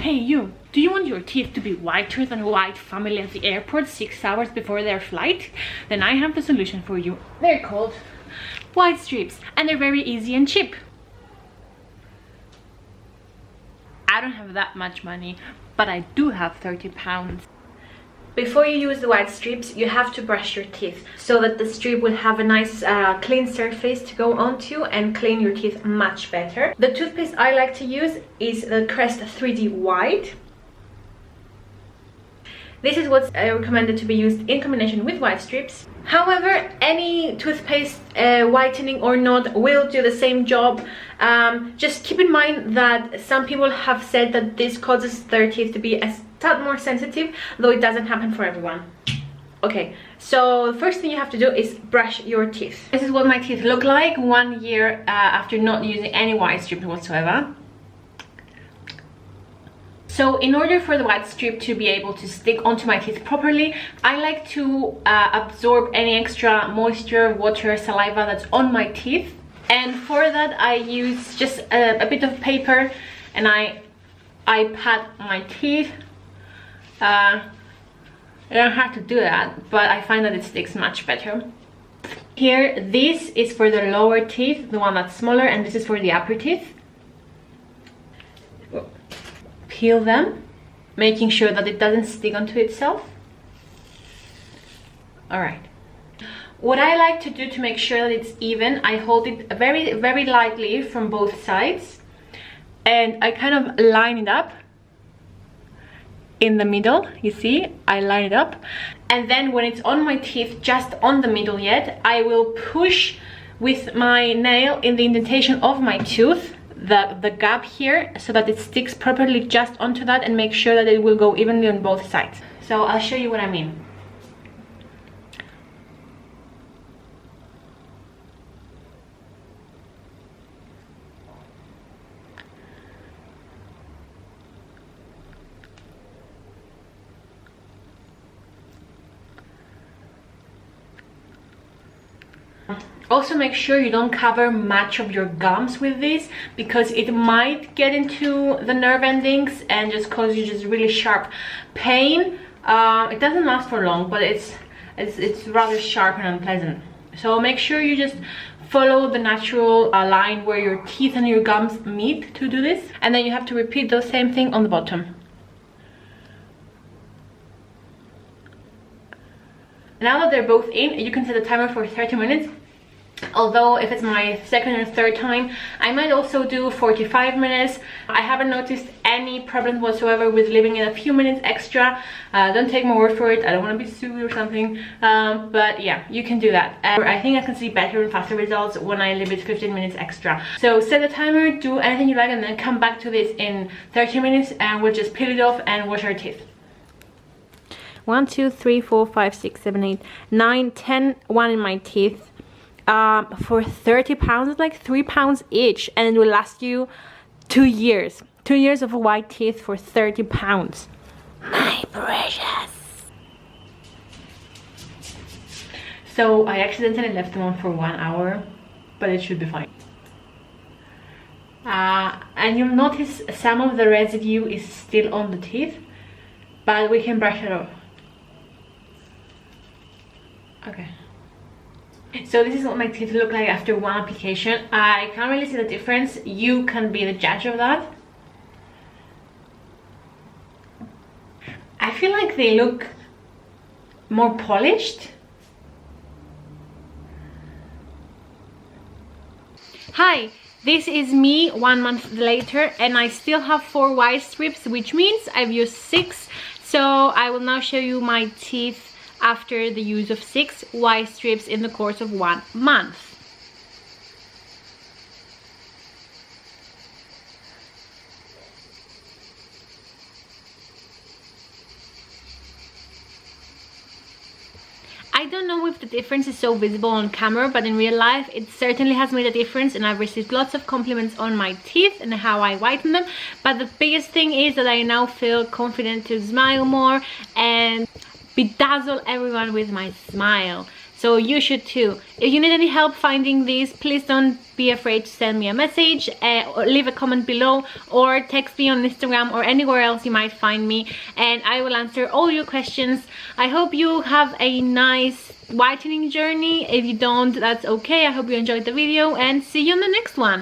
Hey you, do you want your teeth to be whiter than a white family at the airport 6 hours before their flight? Then I have the solution for you. They're called Whitestrips and they're very easy and cheap. I don't have that much money, but I do have £30. Before you use the Whitestrips, you have to brush your teeth so that the strip will have a nice clean surface to go onto and clean your teeth much better. The toothpaste I like to use is the Crest 3D White. This is what's recommended to be used in combination with Whitestrips. However, any toothpaste, whitening or not, will do the same job. Just keep in mind that some people have said that this causes their teeth to be a tad more sensitive, though it doesn't happen for everyone. Okay, so the first thing you have to do is brush your teeth. This is what my teeth look like 1 year after not using any Whitestrips whatsoever. So in order for the Whitestrip to be able to stick onto my teeth properly, I like to absorb any extra moisture, water, saliva that's on my teeth. And for that I use just a bit of paper and I pat my teeth. You don't have to do that, but I find that it sticks much better. Here, this is for the lower teeth, the one that's smaller, and this is for the upper teeth. Peel them, making sure that it doesn't stick onto itself. Alright. What I like to do to make sure that it's even, I hold it very, very lightly from both sides. And I kind of line it up in the middle. You see, I line it up. And then when it's on my teeth, just on the middle yet, I will push with my nail in the indentation of my tooth, the gap here, so that it sticks properly just onto that, and make sure that it will go evenly on both sides. So I'll show you what I mean. Also make sure you don't cover much of your gums with this, because it might get into the nerve endings and just cause you just really sharp pain. It doesn't last for long, but it's rather sharp and unpleasant. So make sure you just follow the natural line where your teeth and your gums meet to do this, and then you have to repeat the same thing on the bottom. Now that they're both in, you can set a timer for 30 minutes. Although if it's my second or third time, I might also do 45 minutes. I haven't noticed any problems whatsoever with leaving it a few minutes extra. Don't take my word for it, I don't want to be sued or something. But yeah, you can do that. I think I can see better and faster results when I leave it 15 minutes extra. So set the timer, do anything you like, and then come back to this in 30 minutes and we'll just peel it off and wash our teeth. 1, 2, 3, 4, 5, 6, 7, 8, 9, 10, one in my teeth. For £30, it's like £3 each, and it will last you 2 years. 2 years of white teeth for £30. My precious. So I accidentally left them on for 1 hour, but it should be fine. And you'll notice some of the residue is still on the teeth, but we can brush it off. Okay. So this is what my teeth look like after one application. I can't really see the difference. You can be the judge of that. I feel like they look more polished. Hi, this is me 1 month later, and I still have 4 Whitestrips, which means I've used 6. So I will now show you my teeth after the use of 6 Whitestrips in the course of 1 month. I don't know if the difference is so visible on camera, but in real life it certainly has made a difference, and I've received lots of compliments on my teeth and how I whiten them. But the biggest thing is that I now feel confident to smile more and bedazzle everyone with my smile. so you should too. If you need any help finding these, please don't be afraid to send me a message, or leave a comment below, or text me on Instagram or anywhere else you might find me, and I will answer all your questions. I hope you have a nice whitening journey. If you don't, that's okay. I hope you enjoyed the video, and see you in the next one.